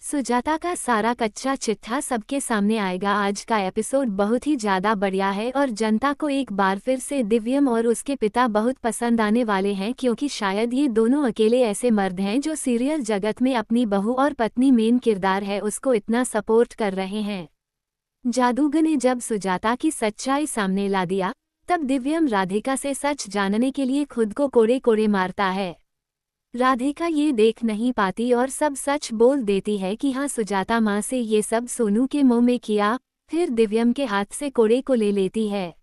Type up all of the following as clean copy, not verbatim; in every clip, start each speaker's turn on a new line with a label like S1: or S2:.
S1: सुजाता का सारा कच्चा चिट्ठा सबके सामने आएगा। आज का एपिसोड बहुत ही ज्यादा बढ़िया है और जनता को एक बार फिर से दिव्यम और उसके पिता बहुत पसंद आने वाले हैं, क्योंकि शायद ये दोनों अकेले ऐसे मर्द हैं जो सीरियल जगत में अपनी बहू और पत्नी मेन किरदार है उसको इतना सपोर्ट कर रहे हैं। जादूगर ने जब सुजाता की सच्चाई सामने ला दिया, तब दिव्यम राधिका से सच जानने के लिए खुद को कोड़े कोड़े मारता है। राधिका ये देख नहीं पाती और सब सच बोल देती है कि हाँ, सुजाता माँ से ये सब सोनू के मुंह में किया। फिर दिव्यम के हाथ से कोड़े को ले लेती है।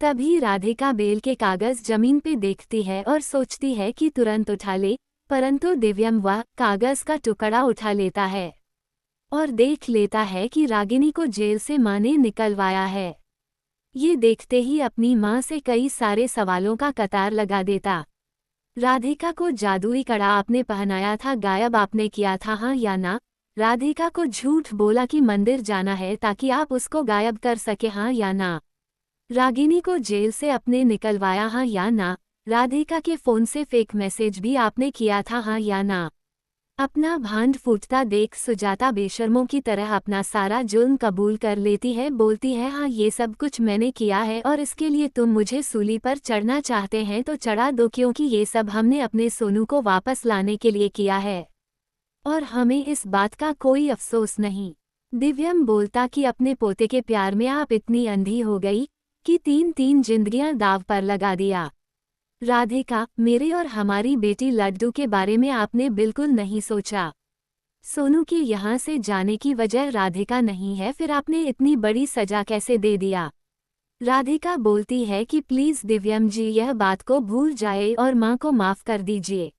S1: तभी राधिका बेल के कागज जमीन पे देखती है और सोचती है कि तुरंत उठा ले, परंतु दिव्यम वह कागज का टुकड़ा उठा लेता है और देख लेता है कि रागिनी को जेल से माँ ने निकलवाया है। ये देखते ही अपनी माँ से कई सारे सवालों का कतार लगा देता। राधिका को जादुई कड़ा आपने पहनाया था, गायब आपने किया था, हाँ या ना? राधिका को झूठ बोला कि मंदिर जाना है ताकि आप उसको गायब कर सके, हाँ या ना? रागिनी को जेल से अपने निकलवाया, हाँ या ना? राधिका के फोन से फेक मैसेज भी आपने किया था, हाँ या ना? अपना भांड फूटता देख सुजाता बेशर्मों की तरह अपना सारा जुल्म कबूल कर लेती है। बोलती है, हाँ, ये सब कुछ मैंने किया है और इसके लिए तुम मुझे सूली पर चढ़ना चाहते हैं तो चढ़ा दो, क्योंकि ये सब हमने अपने सोनू को वापस लाने के लिए किया है और हमें इस बात का कोई अफसोस नहीं। दिव्यम बोलता कि अपने पोते के प्यार में आप इतनी अंधी हो गई कि तीन जिंदगियां दाव पर लगा दिया। राधिका, मेरे और हमारी बेटी लड्डू के बारे में आपने बिल्कुल नहीं सोचा। सोनू के यहाँ से जाने की वजह राधिका नहीं है, फिर आपने इतनी बड़ी सजा कैसे दे दिया? राधिका बोलती है कि प्लीज दिव्यम जी यह बात को भूल जाए और माँ को माफ कर दीजिए।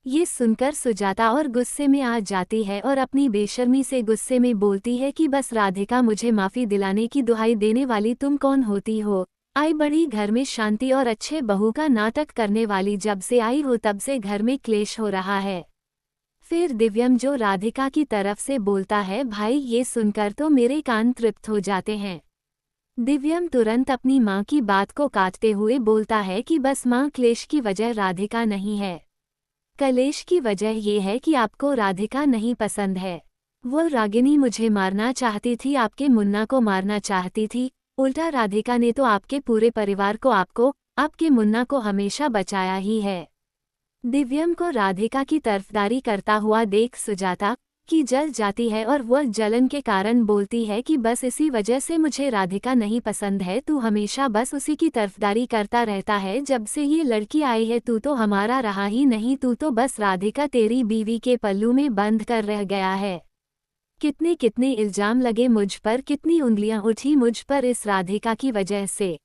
S1: ये सुनकर सुजाता और गुस्से में आ जाती है और अपनी बेशर्मी से गुस्से में बोलती है कि बस राधिका, मुझे माफी दिलाने की दुहाई देने वाली तुम कौन होती हो? आई बड़ी घर में शांति और अच्छे बहू का नाटक करने वाली, जब से आई हो तब से घर में क्लेश हो रहा है। फिर दिव्यम जो राधिका की तरफ से बोलता है, भाई ये सुनकर तो मेरे कान तृप्त हो जाते हैं। दिव्यम तुरंत अपनी माँ की बात को काटते हुए बोलता है कि बस माँ, क्लेश की वजह राधिका नहीं है। कलेश की वजह ये है कि आपको राधिका नहीं पसंद है। वो रागिनी मुझे मारना चाहती थी, आपके मुन्ना को मारना चाहती थी। उल्टा राधिका ने तो आपके पूरे परिवार को, आपके मुन्ना को हमेशा बचाया ही है। दिव्यम को राधिका की तरफदारी करता हुआ देख सुजाता की जल जाती है और वह जलन के कारण बोलती है कि बस इसी वजह से मुझे राधिका नहीं पसंद है। तू हमेशा बस उसी की तरफदारी करता रहता है। जब से ये लड़की आई है तू तो हमारा रहा ही नहीं। तू तो बस राधिका तेरी बीवी के पल्लू में बंद कर रह गया है। कितने कितने इल्जाम लगे मुझ पर, कितनी उंगलियां उठी मुझ पर इस राधिका की वजह से।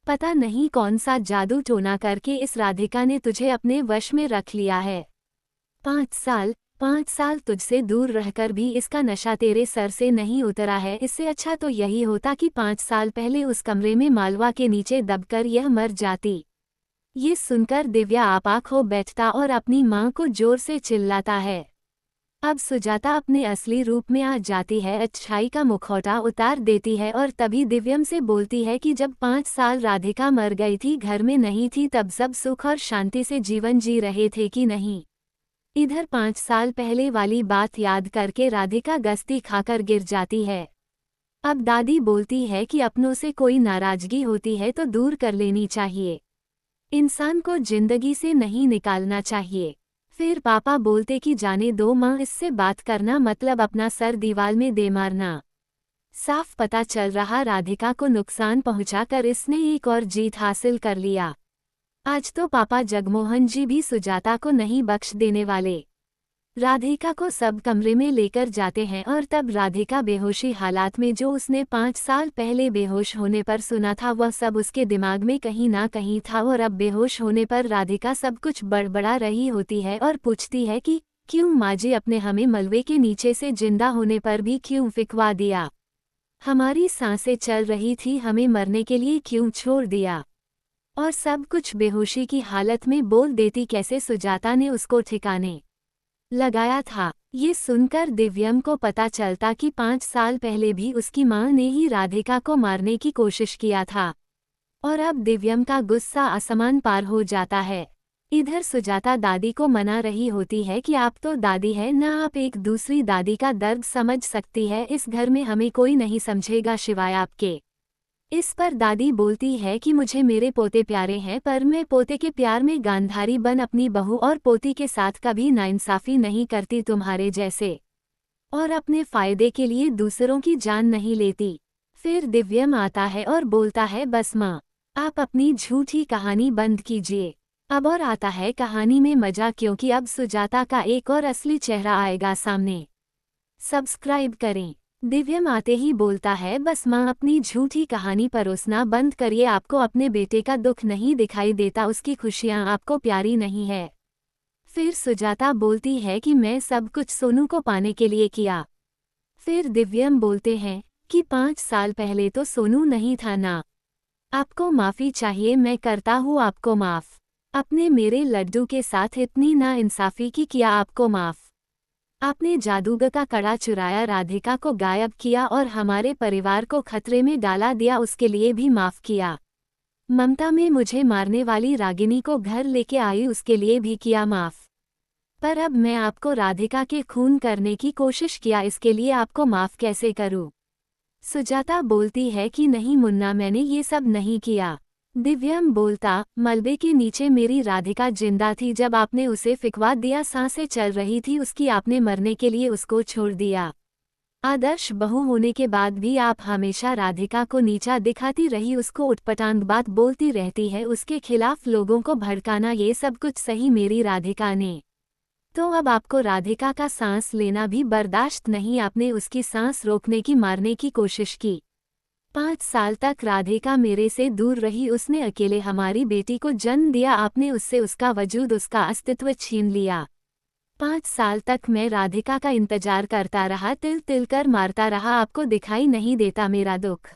S1: पता नहीं कौन सा जादू टोना करके इस राधिका ने तुझे अपने वश में रख लिया है। 5 साल तुझसे दूर रहकर भी इसका नशा तेरे सर से नहीं उतरा है। इससे अच्छा तो यही होता कि 5 साल पहले उस कमरे में मालवा के नीचे दबकर यह मर जाती। ये सुनकर दिव्या आपाक हो बैठता और अपनी माँ को जोर से चिल्लाता है। अब सुजाता अपने असली रूप में आ जाती है, अच्छाई का मुखौटा उतार देती है और तभी दिव्यम से बोलती है कि जब 5 साल राधिका मर गई थी, घर में नहीं थी, तब सब सुख और शांति से जीवन जी रहे थे कि नहीं? इधर 5 साल पहले वाली बात याद करके राधिका गस्ती खाकर गिर जाती है। अब दादी बोलती है कि अपनों से कोई नाराजगी होती है तो दूर कर लेनी चाहिए, इंसान को जिंदगी से नहीं निकालना चाहिए। फिर पापा बोलते कि जाने दो माँ, इससे बात करना मतलब अपना सर दीवार में दे मारना। साफ पता चल रहा राधिका को नुकसान पहुंचाकर इसने एक और जीत हासिल कर लिया। आज तो पापा जगमोहन जी भी सुजाता को नहीं बख्श देने वाले। राधिका को सब कमरे में लेकर जाते हैं और तब राधिका बेहोशी हालात में जो उसने 5 साल पहले बेहोश होने पर सुना था वह सब उसके दिमाग में कहीं ना कहीं था। और अब बेहोश होने पर राधिका सब कुछ बड़बड़ा रही होती है और पूछती है कि क्यों माँ जी, अपने हमें मलबे के नीचे से जिंदा होने पर भी क्यों फिकवा दिया? हमारी सांसें चल रही थी, हमें मरने के लिए क्यों छोड़ दिया? और सब कुछ बेहोशी की हालत में बोल देती कैसे सुजाता ने उसको ठिकाने लगाया था। ये सुनकर दिव्यम को पता चलता कि 5 साल पहले भी उसकी माँ ने ही राधिका को मारने की कोशिश किया था और अब दिव्यम का गुस्सा आसमान पार हो जाता है। इधर सुजाता दादी को मना रही होती है कि आप तो दादी है ना, आप एक दूसरी दादी का दर्द समझ सकती है, इस घर में हमें कोई नहीं समझेगा सिवाय आपके। इस पर दादी बोलती है कि मुझे मेरे पोते प्यारे हैं, पर मैं पोते के प्यार में गांधारी बन अपनी बहू और पोती के साथ कभी नाइंसाफी नहीं करती तुम्हारे जैसे, और अपने फायदे के लिए दूसरों की जान नहीं लेती। फिर दिव्यम आता है और बोलता है बस माँ, आप अपनी झूठी कहानी बंद कीजिए अब। और आता है कहानी में मजा, क्योंकि अब सुजाता का एक और असली चेहरा आएगा सामने। सब्सक्राइब करें। दिव्यम आते ही बोलता है बस माँ, अपनी झूठी कहानी परोसना बंद करिए, आपको अपने बेटे का दुख नहीं दिखाई देता, उसकी खुशियाँ आपको प्यारी नहीं है। फिर सुजाता बोलती है कि मैं सब कुछ सोनू को पाने के लिए किया। फिर दिव्यम बोलते हैं कि 5 साल पहले तो सोनू नहीं था ना, आपको माफ़ी चाहिए, मैं करता हूँ आपको माफ़। अपने मेरे लड्डू के साथ इतनी ना इंसाफी की किया आपको माफ़। आपने जादूगर का कड़ा चुराया, राधिका को गायब किया और हमारे परिवार को खतरे में डाला दिया, उसके लिए भी माफ़ किया। ममता में मुझे मारने वाली रागिनी को घर लेके आई, उसके लिए भी किया माफ़। पर अब मैं आपको राधिका के खून करने की कोशिश किया, इसके लिए आपको माफ़ कैसे करूं? सुजाता बोलती है कि नहीं मुन्ना, मैंने ये सब नहीं किया। दिव्यम बोलता, मलबे के नीचे मेरी राधिका जिंदा थी, जब आपने उसे फिकवा दिया, सांसें चल रही थी उसकी, आपने मरने के लिए उसको छोड़ दिया। आदर्श बहू होने के बाद भी आप हमेशा राधिका को नीचा दिखाती रही, उसको उटपटांग बात बोलती रहती है, उसके खिलाफ लोगों को भड़काना, ये सब कुछ सही मेरी राधिका ने। तो अब आपको राधिका का सांस लेना भी बर्दाश्त नहीं, आपने उसकी सांस रोकने की, मारने की कोशिश की। 5 साल तक राधिका मेरे से दूर रही, उसने अकेले हमारी बेटी को जन्म दिया, आपने उससे उसका वजूद, उसका अस्तित्व छीन लिया। 5 साल तक मैं राधिका का इंतजार करता रहा, तिल तिल कर मारता रहा, आपको दिखाई नहीं देता मेरा दुख?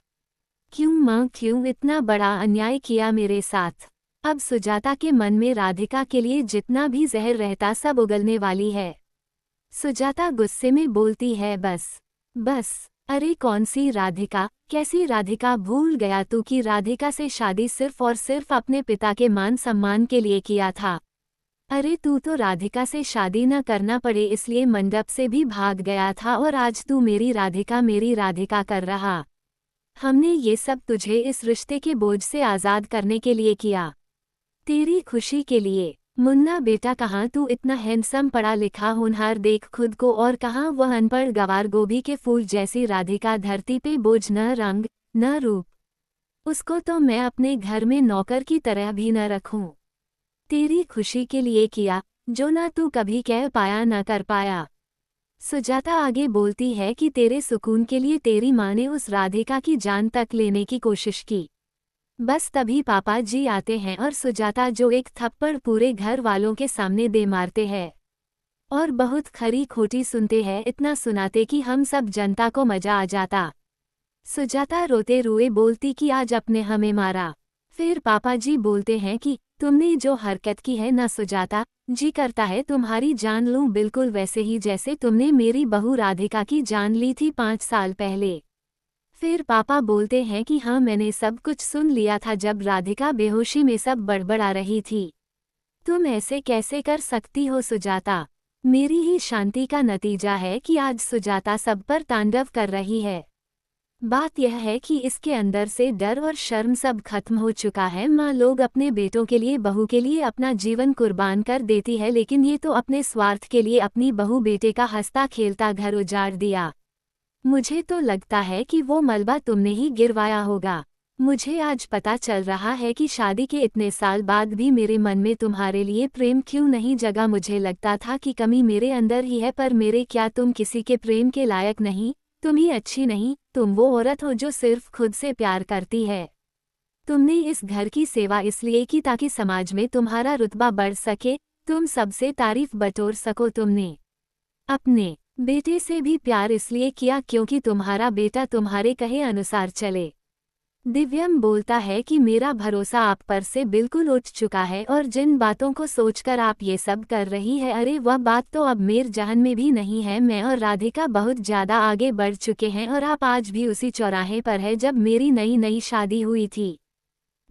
S1: क्यों माँ, क्यों इतना बड़ा अन्याय किया मेरे साथ? अब सुजाता के मन में राधिका के लिए जितना भी जहर रहता सब उगलने वाली है। सुजाता गुस्से में बोलती है बस बस। अरे कौन सी राधिका, कैसी राधिका? भूल गया तू कि राधिका से शादी सिर्फ और सिर्फ अपने पिता के मान सम्मान के लिए किया था। अरे तू तो राधिका से शादी न करना पड़े इसलिए मंडप से भी भाग गया था, और आज तू मेरी राधिका कर रहा। हमने ये सब तुझे इस रिश्ते के बोझ से आज़ाद करने के लिए किया, तेरी खुशी के लिए। मुन्ना बेटा, कहाँ तू इतना हैंडसम पढ़ा लिखा होनहार देख खुद को, और कहाँ वह अनपढ़ गवार गोभी के फूल जैसी राधिका, धरती पे बोझ, न रंग न रूप। उसको तो मैं अपने घर में नौकर की तरह भी न रखूं। तेरी खुशी के लिए किया, जो ना तू कभी कह पाया न कर पाया। सुजाता आगे बोलती है कि तेरे सुकून के लिए तेरी माँ ने उस राधिका की जान तक लेने की कोशिश की। बस तभी पापा जी आते हैं और सुजाता जो एक थप्पड़ पूरे घर वालों के सामने दे मारते हैं, और बहुत खरी खोटी सुनते हैं, इतना सुनाते कि हम सब जनता को मजा आ जाता। सुजाता रोते रुए बोलती कि आज अपने हमें मारा। फिर पापा जी बोलते हैं कि तुमने जो हरकत की है ना सुजाता, जी करता है तुम्हारी जान लूं, बिल्कुल वैसे ही जैसे तुमने मेरी बहू राधिका की जान ली थी 5 साल पहले। फिर पापा बोलते हैं कि हाँ, मैंने सब कुछ सुन लिया था जब राधिका बेहोशी में सब बड़बड़ा रही थी। तुम ऐसे कैसे कर सकती हो सुजाता? मेरी ही शांति का नतीजा है कि आज सुजाता सब पर तांडव कर रही है। बात यह है कि इसके अंदर से डर और शर्म सब खत्म हो चुका है। माँ लोग अपने बेटों के लिए, बहू के लिए अपना जीवन कुर्बान कर देती है, लेकिन ये तो अपने स्वार्थ के लिए अपनी बहू बेटे का हंसता खेलता घर उजाड़ दिया। मुझे तो लगता है कि वो मलबा तुमने ही गिरवाया होगा। मुझे आज पता चल रहा है कि शादी के इतने साल बाद भी मेरे मन में तुम्हारे लिए प्रेम क्यों नहीं जगा। मुझे लगता था कि कमी मेरे अंदर ही है, पर मेरे क्या तुम किसी के प्रेम के लायक नहीं, तुम ही अच्छी नहीं, तुम वो औरत हो जो सिर्फ खुद से प्यार करती है। तुमने इस घर की सेवा इसलिए की ताकि समाज में तुम्हारा रुतबा बढ़ सके, तुम सबसे तारीफ बटोर सको। तुमने अपने बेटे से भी प्यार इसलिए किया क्योंकि तुम्हारा बेटा तुम्हारे कहे अनुसार चले। दिव्यम बोलता है कि मेरा भरोसा आप पर से बिल्कुल उठ चुका है, और जिन बातों को सोचकर आप ये सब कर रही है, अरे वह बात तो अब मेरे जहन में भी नहीं है। मैं और राधिका बहुत ज़्यादा आगे बढ़ चुके हैं, और आप आज भी उसी चौराहे पर है जब मेरी नई नई शादी हुई थी।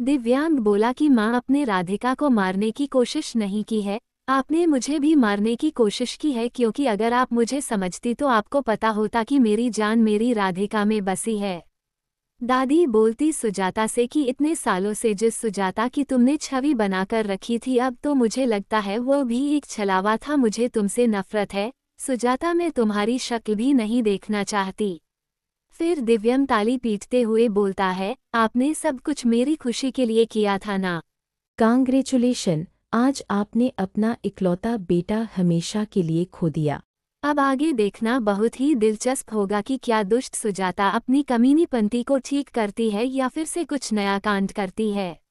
S1: दिव्यांग बोला कि माँ, अपने राधिका को मारने की कोशिश नहीं की है, आपने मुझे भी मारने की कोशिश की है, क्योंकि अगर आप मुझे समझती तो आपको पता होता कि मेरी जान मेरी राधिका में बसी है। दादी बोलती सुजाता से कि इतने सालों से जिस सुजाता की तुमने छवि बनाकर रखी थी, अब तो मुझे लगता है वो भी एक छलावा था। मुझे तुमसे नफरत है सुजाता, मैं तुम्हारी शक्ल भी नहीं देखना चाहती। फिर दिव्यम ताली पीटते हुए बोलता है, आपने सब कुछ मेरी खुशी के लिए किया था ना।
S2: कांग्रेचुलेशन, आज आपने अपना इकलौता बेटा हमेशा के लिए खो दिया।
S1: अब आगे देखना बहुत ही दिलचस्प होगा कि क्या दुष्ट सुजाता अपनी कमीनीपंती को ठीक करती है या फिर से कुछ नया कांड करती है।